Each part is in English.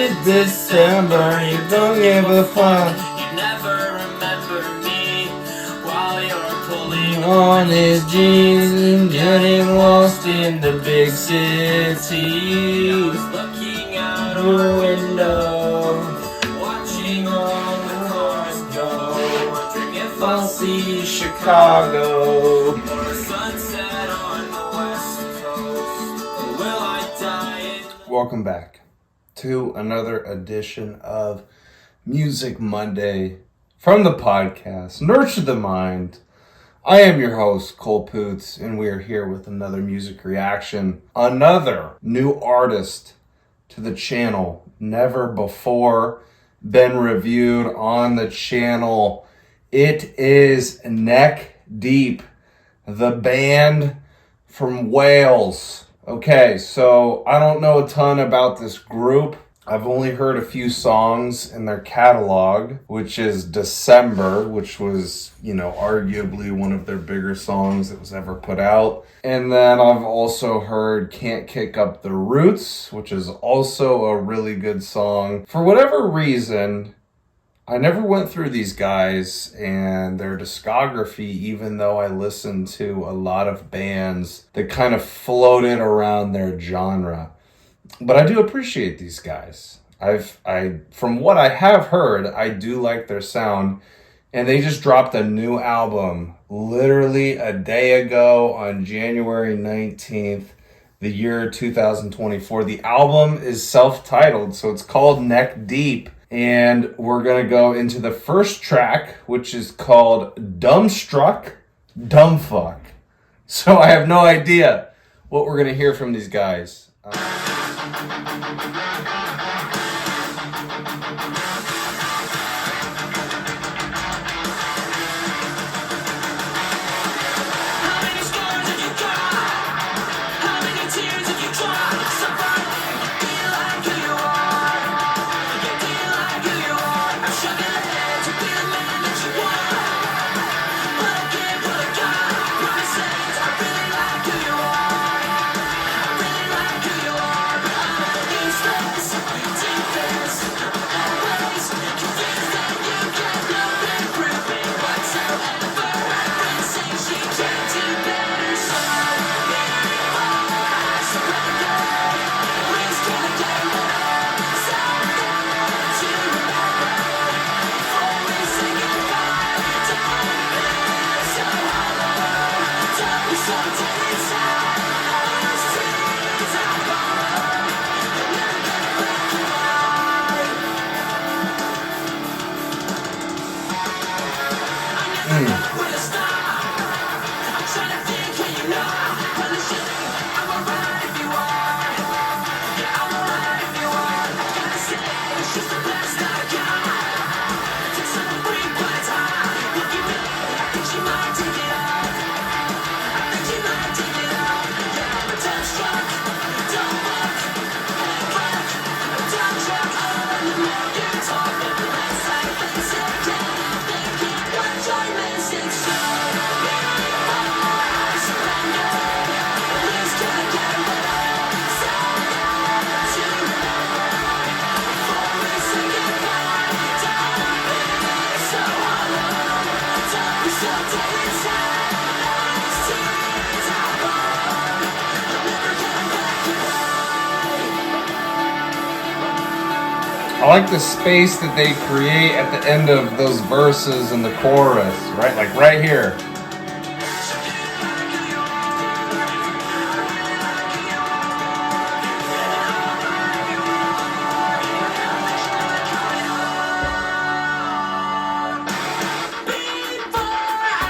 it's December, you don't give a fuck. You never remember me while you're pulling On his jeans and getting lost in the big city. I was looking out Our window, watching all the cars go, wondering if I'll I'll see Chicago. the sunset on the west coast. Or will I die in Welcome back to another edition of Music Monday from the podcast Nurture the Mind. I am your host, Cole Poots, and we are here with another music reaction. Another new artist to the channel, never before been reviewed on the channel. It is Neck Deep, the band from Wales. Okay, so I don't know a ton about this group. I've only heard a few songs in their catalog, which is December, which was, arguably one of their bigger songs that was ever put out. And then I've also heard Can't Kick Up the Roots, which is also a really good song. For whatever reason, I never went through these guys and their discography, even though I listened to a lot of bands that kind of floated around their genre. But I do appreciate these guys. From what I have heard, I do like their sound. And they just dropped a new album literally a day ago on January 19th, the year 2024. The album is self-titled, so it's called Neck Deep. And we're going to go into the first track, which is called Dumbstruck Dumbf. So I have no idea what we're going to hear from these guys. I like the space that they create at the end of those verses and the chorus, right? Like right here.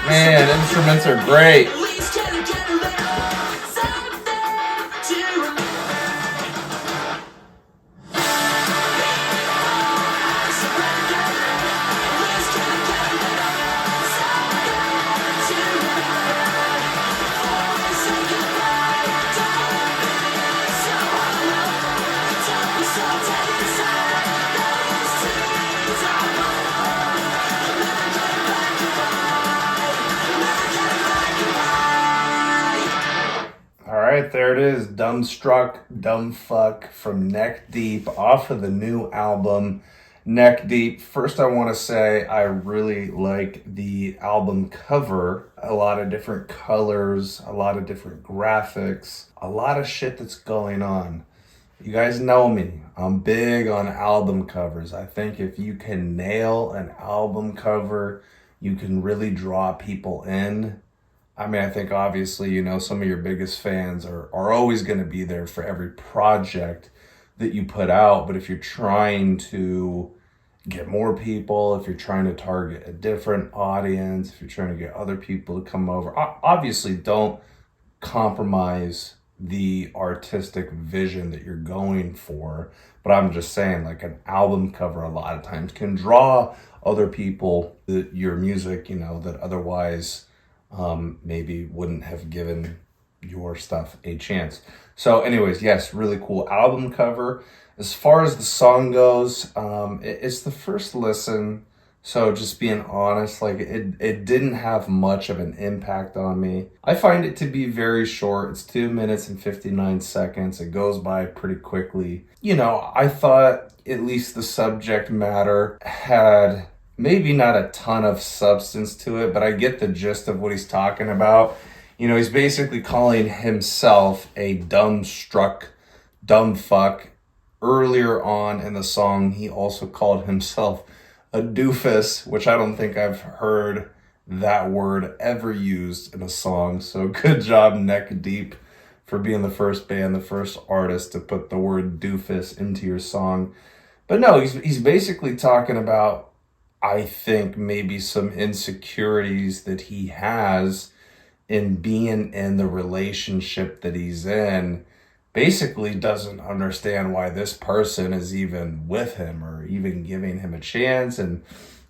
Man, instruments are great. Dumbstruck Dumbf from Neck Deep off of the new album Neck Deep. First, I want to say I really like the album cover. A lot of different colors, a lot of different graphics, a lot of shit that's going on. You guys know me. I'm big on album covers. I think if you can nail an album cover, you can really draw people in. I mean, I think obviously, some of your biggest fans are always going to be there for every project that you put out. But if you're trying to get more people, if you're trying to target a different audience, if you're trying to get other people to come over, obviously don't compromise the artistic vision that you're going for. But I'm just saying, like, an album cover a lot of times can draw other people that your music, that otherwise maybe wouldn't have given your stuff a chance. So anyways, yes, really cool album cover. As far as the song goes, it's the first listen. So just being honest, like it didn't have much of an impact on me. I find it to be very short. It's 2 minutes and 59 seconds. It goes by pretty quickly. I thought at least the subject matter had maybe not a ton of substance to it, but I get the gist of what he's talking about. He's basically calling himself a dumbstruck dumbfuck. Earlier on in the song, he also called himself a doofus, which I don't think I've heard that word ever used in a song. So good job, Neck Deep, for being the first band, the first artist to put the word doofus into your song. But no, he's basically talking about, I think, maybe some insecurities that he has in being in the relationship that he's in. Basically doesn't understand why this person is even with him or even giving him a chance. And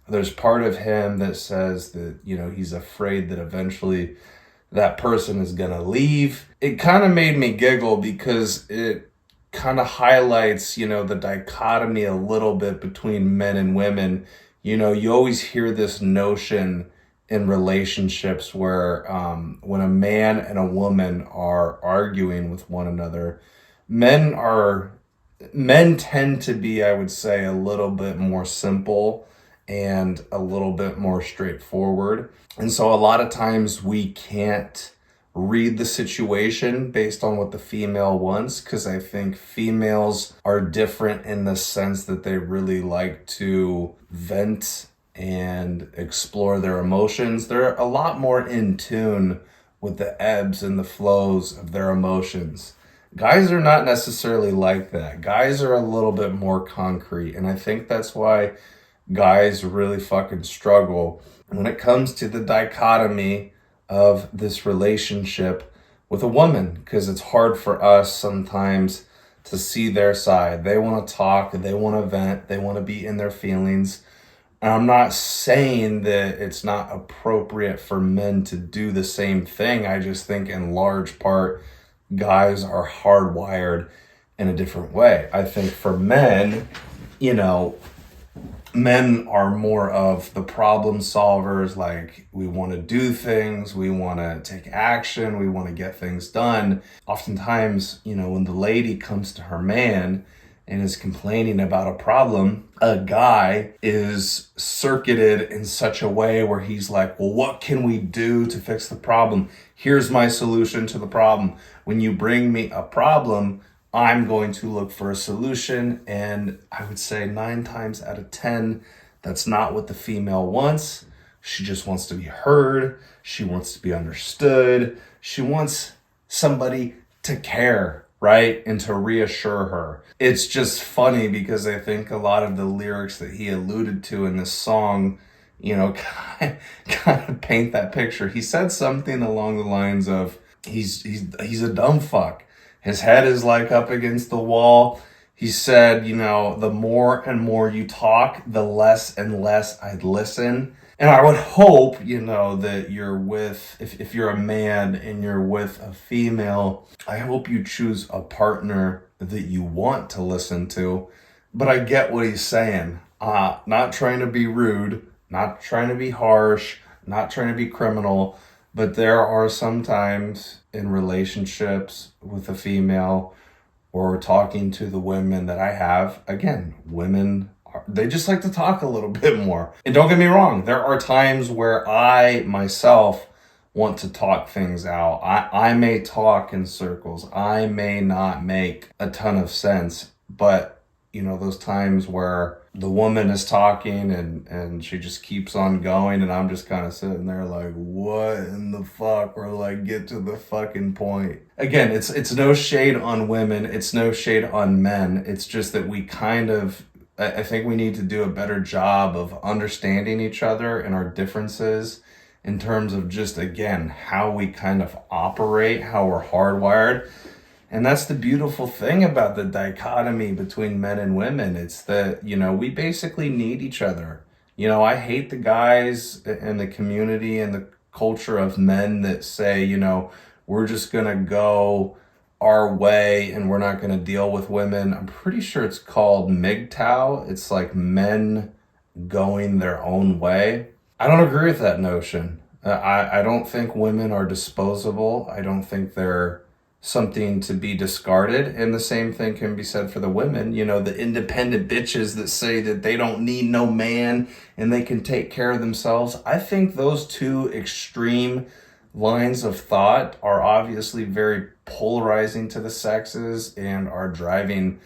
there's part of him that says that, he's afraid that eventually that person is going to leave. It kind of made me giggle because it kind of highlights, the dichotomy a little bit between men and women. You always hear this notion in relationships where when a man and a woman are arguing with one another, men tend to be, I would say, a little bit more simple and a little bit more straightforward. And so a lot of times we can't read the situation based on what the female wants, because I think females are different in the sense that they really like to vent and explore their emotions. They're a lot more in tune with the ebbs and the flows of their emotions. Guys are not necessarily like that. Guys are a little bit more concrete, and I think that's why guys really fucking struggle when it comes to the dichotomy of this relationship with a woman, because it's hard for us sometimes to see their side. They want to talk, they want to vent, they want to be in their feelings. And I'm not saying that it's not appropriate for men to do the same thing. I just think in large part, guys are hardwired in a different way. I think for men, men are more of the problem solvers. Like, we want to do things, we want to take action, we want to get things done. Oftentimes, when the lady comes to her man and is complaining about a problem, a guy is circuited in such a way where he's like, well, what can we do to fix the problem? Here's my solution to the problem. When you bring me a problem, I'm going to look for a solution. And I would say 9 times out of 10, that's not what the female wants. She just wants to be heard. She wants to be understood. She wants somebody to care, right? And to reassure her. It's just funny because I think a lot of the lyrics that he alluded to in this song, kind of paint that picture. He said something along the lines of, he's a dumb fuck. His head is like up against the wall. He said, the more and more you talk, the less and less I'd listen. And I would hope, that you're with, if you're a man and you're with a female, I hope you choose a partner that you want to listen to. But I get what he's saying. Not trying to be rude, not trying to be harsh, not trying to be criminal, But there are some times in relationships with a female or talking to the women that I have, again, women, they just like to talk a little bit more. And don't get me wrong, there are times where I myself want to talk things out. I may talk in circles. I may not make a ton of sense, but those times where the woman is talking and she just keeps on going and I'm just kind of sitting there like, what in the fuck? Or like, get to the fucking point. Again, it's no shade on women. It's no shade on men. It's just that I think we need to do a better job of understanding each other and our differences in terms of just, again, how we kind of operate, how we're hardwired. And that's the beautiful thing about the dichotomy between men and women. It's that, we basically need each other. I hate the guys in the community and the culture of men that say, we're just going to go our way and we're not going to deal with women. I'm pretty sure it's called MGTOW. It's like men going their own way. I don't agree with that notion. I don't think women are disposable. I don't think they're something to be discarded. And the same thing can be said for the women, the independent bitches that say that they don't need no man and they can take care of themselves. I think those two extreme lines of thought are obviously very polarizing to the sexes and are driving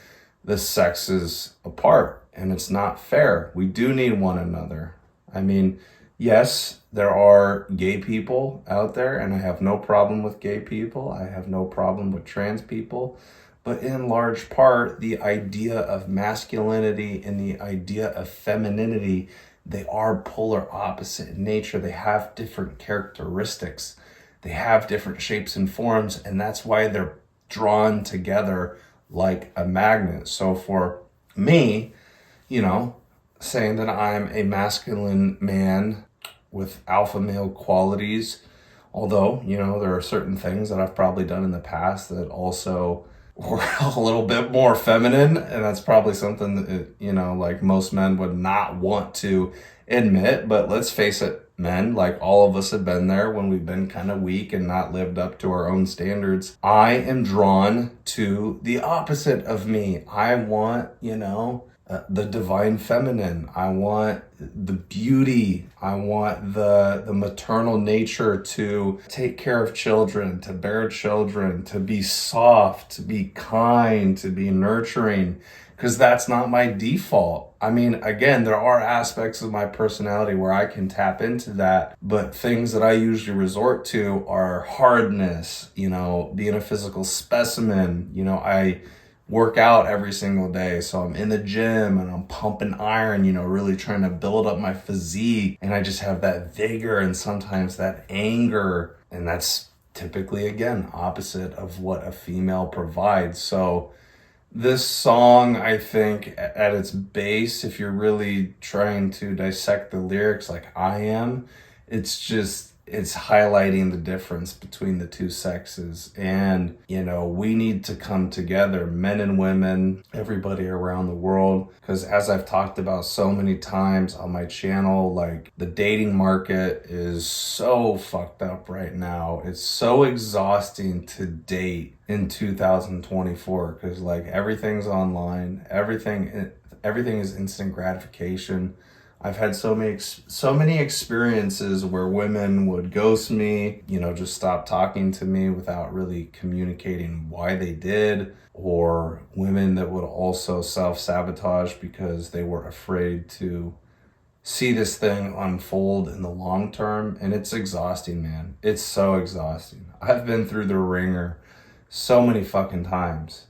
the sexes apart. And it's not fair. We do need one another. I mean, yes, there are gay people out there, and I have no problem with gay people. I have no problem with trans people. But in large part, the idea of masculinity and the idea of femininity, they are polar opposite in nature. They have different characteristics. They have different shapes and forms, and that's why they're drawn together like a magnet. So for me, saying that I'm a masculine man with alpha male qualities, although, there are certain things that I've probably done in the past that also were a little bit more feminine, and that's probably something that, like most men would not want to admit. But let's face it, men, like all of us have been there when we've been kind of weak and not lived up to our own standards. I am drawn to the opposite of me. I want, the divine feminine. I want the beauty. I want the maternal nature to take care of children, to bear children, to be soft, to be kind, to be nurturing, because that's not my default. I mean, again, there are aspects of my personality where I can tap into that, but things that I usually resort to are hardness, being a physical specimen. I work out every single day. So I'm in the gym and I'm pumping iron, really trying to build up my physique. And I just have that vigor and sometimes that anger. And that's typically, again, opposite of what a female provides. So this song, I think, at its base, if you're really trying to dissect the lyrics like I am, it's highlighting the difference between the two sexes. And, we need to come together, men and women, everybody around the world. Because as I've talked about so many times on my channel, like the dating market is so fucked up right now. It's so exhausting to date in 2024 because like everything's online, everything is instant gratification. I've had so many experiences where women would ghost me, just stop talking to me without really communicating why they did, or women that would also self-sabotage because they were afraid to see this thing unfold in the long term. And it's exhausting, man. It's so exhausting. I've been through the ringer so many fucking times.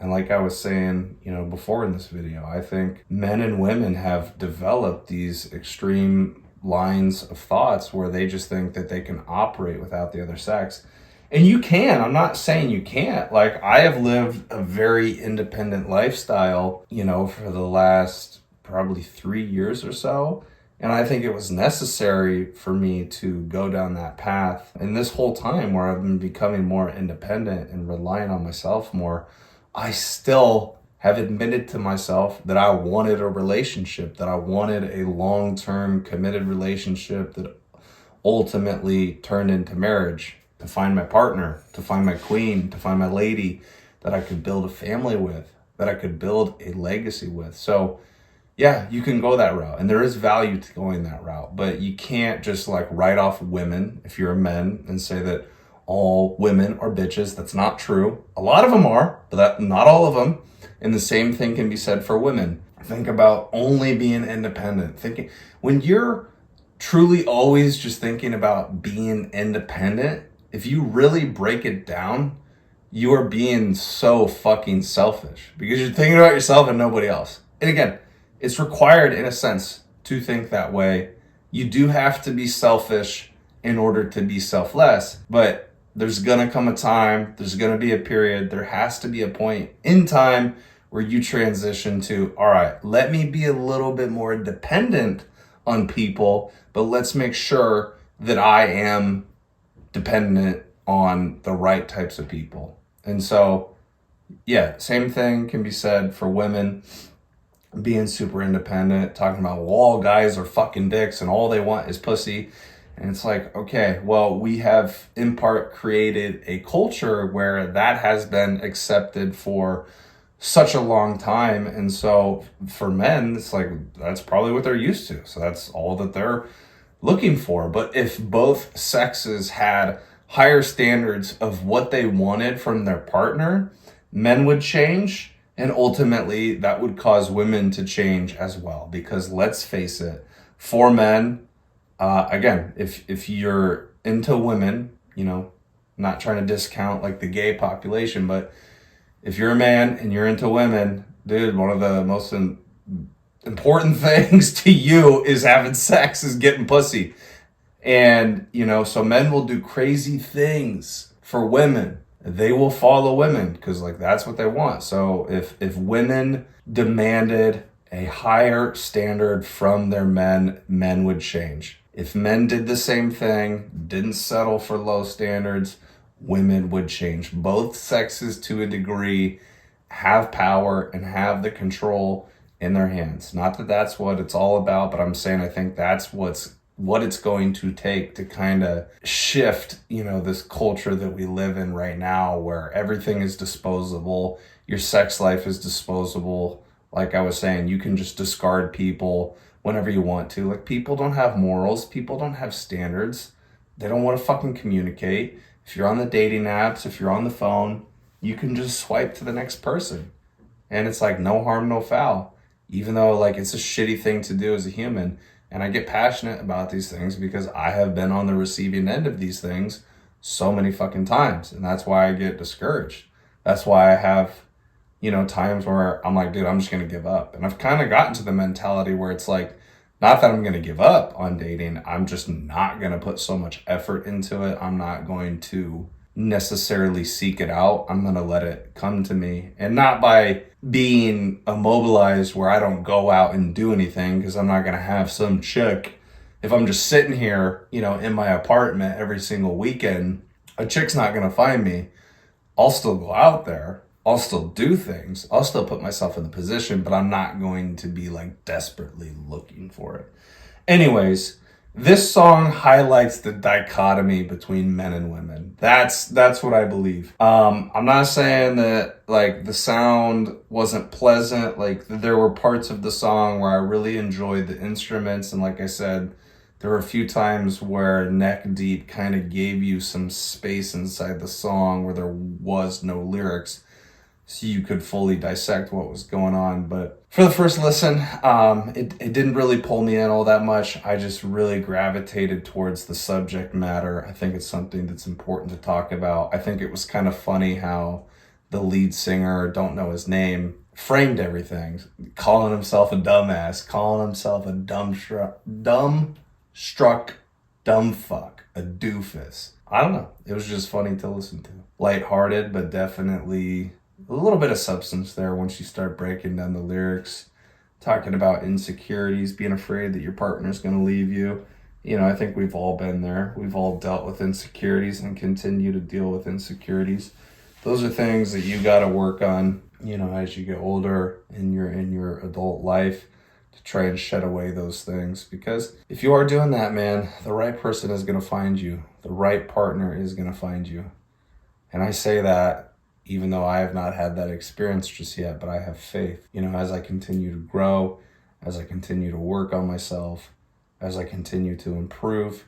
And like I was saying, before in this video, I think men and women have developed these extreme lines of thoughts where they just think that they can operate without the other sex. And you can. I'm not saying you can't. Like, I have lived a very independent lifestyle, for the last probably 3 years or so. And I think it was necessary for me to go down that path. And this whole time where I've been becoming more independent and relying on myself more, I still have admitted to myself that I wanted a relationship, that I wanted a long-term committed relationship that ultimately turned into marriage, to find my partner, to find my queen, to find my lady that I could build a family with, that I could build a legacy with. So yeah, you can go that route, and there is value to going that route, but you can't just like write off women if you're a man and say that all women are bitches. That's not true. A lot of them are, but not all of them. And the same thing can be said for women. Think about only being independent. When you're truly always just thinking about being independent, if you really break it down, you are being so fucking selfish because you're thinking about yourself and nobody else. And again, it's required in a sense to think that way. You do have to be selfish in order to be selfless, but there's gonna come a time, there's gonna be a period, there has to be a point in time where you transition to, all right, let me be a little bit more dependent on people, but let's make sure that I am dependent on the right types of people. And so, yeah, same thing can be said for women being super independent, talking about, well, all guys are fucking dicks and all they want is pussy. And it's like, okay, well, we have in part created a culture where that has been accepted for such a long time. And so for men, it's like, that's probably what they're used to. So that's all that they're looking for. But if both sexes had higher standards of what they wanted from their partner, men would change. And ultimately, that would cause women to change as well. Because let's face it, for men, again, if you're into women, not trying to discount like the gay population, but if you're a man and you're into women, dude, one of the most important things to you is having sex, is getting pussy. And, so men will do crazy things for women. They will follow women because like that's what they want. So if women demanded a higher standard from their men would change. If men did the same thing, didn't settle for low standards, women would change. Both sexes to a degree have power and have the control in their hands. Not that that's what it's all about, but I'm saying I think that's what it's going to take to kind of shift, this culture that we live in right now where everything is disposable. Your sex life is disposable. Like I was saying, you can just discard people whenever you want to. Like, people don't have morals. People don't have standards. They don't want to fucking communicate. If you're on the dating apps, if you're on the phone, you can just swipe to the next person. And it's like no harm, no foul. Even though like it's a shitty thing to do as a human. And I get passionate about these things because I have been on the receiving end of these things so many fucking times. And that's why I get discouraged. That's why I have, times where I'm like, dude, I'm just going to give up. And I've kind of gotten to the mentality where it's like, not that I'm going to give up on dating. I'm just not going to put so much effort into it. I'm not going to necessarily seek it out. I'm going to let it come to me. And not by being immobilized where I don't go out and do anything, because I'm not going to have some chick. If I'm just sitting here, in my apartment every single weekend, a chick's not going to find me. I'll still go out there. I'll still do things. I'll still put myself in the position, but I'm not going to be like desperately looking for it. Anyways, this song highlights the dichotomy between men and women. That's what I believe. I'm not saying that like the sound wasn't pleasant. Like there were parts of the song where I really enjoyed the instruments. And like I said, there were a few times where Neck Deep kind of gave you some space inside the song where there was no lyrics, so you could fully dissect what was going on. But for the first listen, it didn't really pull me in all that much. I just really gravitated towards the subject matter. I think it's something that's important to talk about. I think it was kind of funny how the lead singer, don't know his name, framed everything, calling himself a dumbass, calling himself a dumbstruck dumbfuck, a doofus. I don't know. It was just funny to listen to. Lighthearted, but definitely a little bit of substance there once you start breaking down the lyrics, talking about insecurities, being afraid that your partner's going to leave you. I think we've all been there. We've all dealt with insecurities and continue to deal with insecurities. Those are things that you got to work on, as you get older in your adult life. to try and shed away those things. Because if you are doing that, man, the right person is going to find you. The right partner is going to find you. And I say that even though I have not had that experience just yet, but I have faith. You know, as I continue to grow, as I continue to work on myself, as I continue to improve,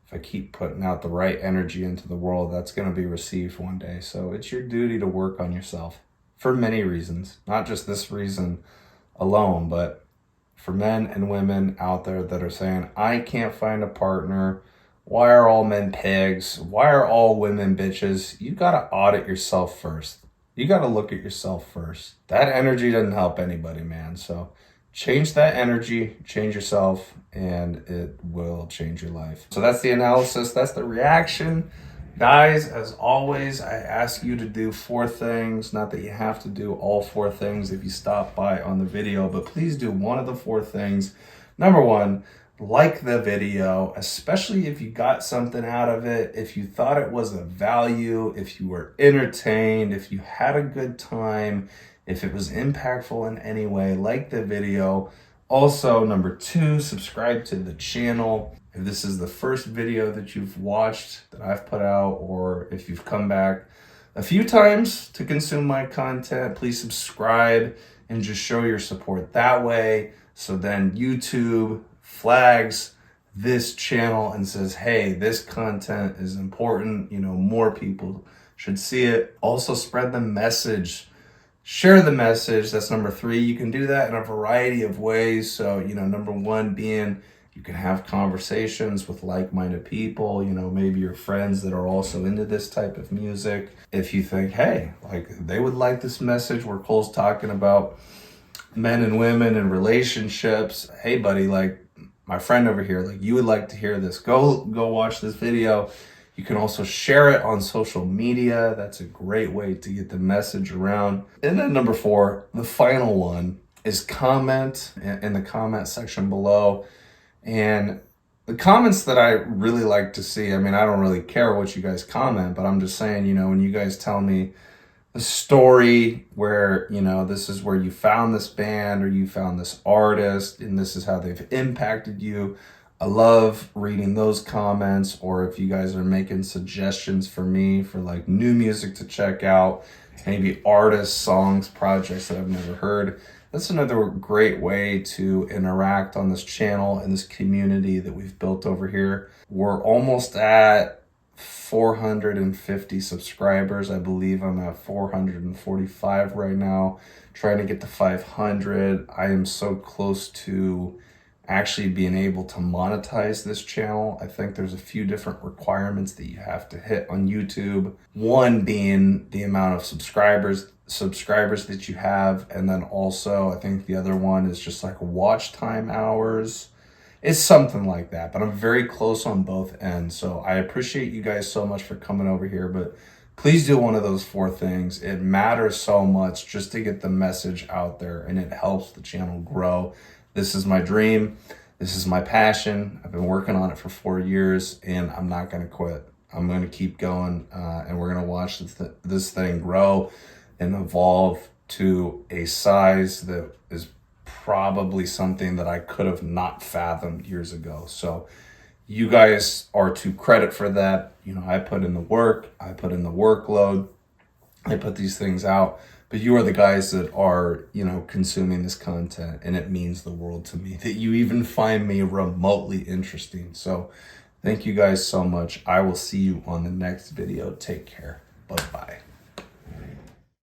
if I keep putting out the right energy into the world, that's going to be received one day. So it's your duty to work on yourself for many reasons, not just this reason alone, but for men and women out there that are saying, I can't find a partner. Why are all men pigs? Why are all women bitches? You got to audit yourself first. You got to look at yourself first. That energy doesn't help anybody, man. So change that energy, change yourself, and it will change your life. So that's the analysis. That's the reaction. Guys, as always, I ask you to do 4 things. Not that you have to do all 4 things if you stop by on the video, but please do one of the 4 things. Number 1, like the video, especially if you got something out of it, if you thought it was of value, if you were entertained, if you had a good time, if it was impactful in any way, like the video. Also, number 2, subscribe to the channel. If this is the first video that you've watched that I've put out, or if you've come back a few times to consume my content, please subscribe and just show your support that way. So then YouTube flags this channel and says, hey, this content is important. You know, more people should see it. Also, spread the message. Share the message. That's number 3. You can do that in a variety of ways. So, you know, number 1 being you can have conversations with like-minded people, you know, maybe your friends that are also into this type of music. If you think, hey, like they would like this message where Cole's talking about men and women and relationships. Hey, buddy, like my friend over here, like you would like to hear this. Go watch this video. You can also share it on social media. That's a great way to get the message around. And then number 4, the final one, is comment in the comment section below. And the comments that I really like to see, I mean, I don't really care what you guys comment, but I'm just saying, you know, when you guys tell me the story where, you know, this is where you found this band or you found this artist and this is how they've impacted you, I love reading those comments. Or if you guys are making suggestions for me for like new music to check out, maybe artists, songs, projects that I've never heard, that's another great way to interact on this channel and this community that we've built over here. We're almost at 450 subscribers. I believe I'm at 445 right now, trying to get to 500. I am so close to actually being able to monetize this channel. I think there's a few different requirements that you have to hit on YouTube. One being the amount of subscribers that you have, and then also I think the other one is just like watch time hours. It's something like that, but I'm very close on both ends. So I appreciate you guys so much for coming over here, but please do one of those 4 things. It matters so much just to get the message out there, and it helps the channel grow. This is my dream. This is my passion. I've been working on it for 4 years, and I'm not going to quit. I'm going to keep going, and we're going to watch this thing grow and evolve to a size that is probably something that I could have not fathomed years ago. So you guys are to credit for that. You know, I put in the work, I put in the workload, I put these things out, but you are the guys that are, you know, consuming this content, and it means the world to me that you even find me remotely interesting. So thank you guys so much. I will see you on the next video. Take care. Bye-bye.